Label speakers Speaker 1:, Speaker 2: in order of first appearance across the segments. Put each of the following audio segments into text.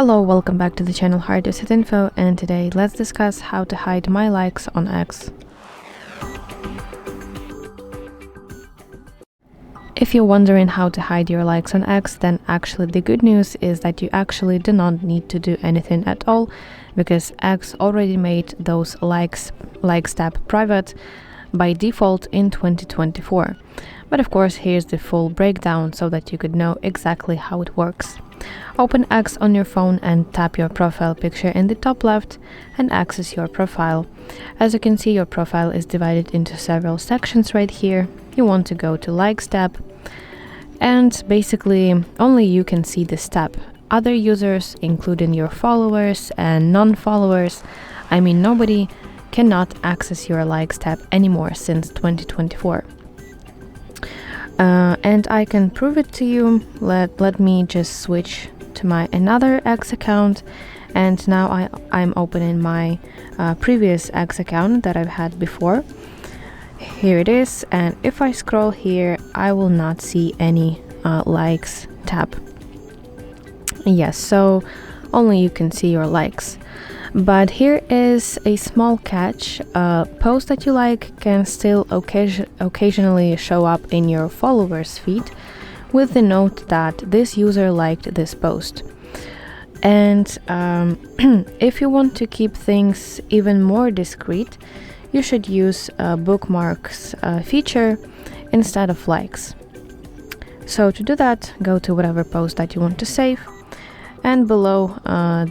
Speaker 1: Hello, welcome back to the channel hardreset.info, and today let's discuss how to hide my likes on X. If you're wondering how to hide your likes on X, then actually the good news is that you actually do not need to do anything at all, because X already made those likes tab private by default in 2024. But of course, here's the full breakdown so that you could know exactly how it works. Open X on your phone and tap your profile picture in the top left and access your profile. As you can see, your profile is divided into several sections right here. You want to go to Likes tab, and basically only you can see this tab. Other users, including your followers and non-followers, I mean nobody, cannot access your Likes tab anymore since 2024. And I can prove it to you. Let me just switch to my another X account, and now I'm opening my previous X account that I've had before. Here it is, and if I scroll here, I will not see any likes tab. Yes, so only you can see your likes. But here is a small catch. Posts that you like can still occasionally show up in your followers feed with the note that this user liked this post. And if you want to keep things even more discreet, you should use Bookmarks feature instead of likes. So to do that, go to whatever post that you want to save, and below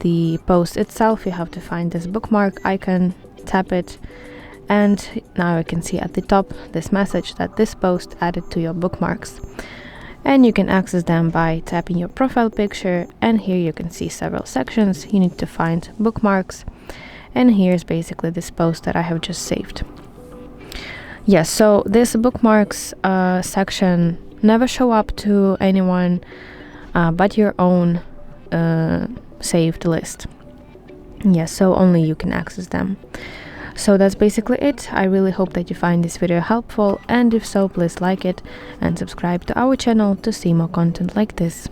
Speaker 1: the post itself you have to find this bookmark icon, tap it, and now you can see at the top this message that this post added to your bookmarks. And you can access them by tapping your profile picture, and here you can see several sections. You need to find bookmarks, and here's basically this post that I have just saved. Yes, so this bookmarks section never show up to anyone but your own saved list. Yes, so only you can access them. So that's basically it. I really hope that you find this video helpful, and if so, please like it and subscribe to our channel to see more content like this.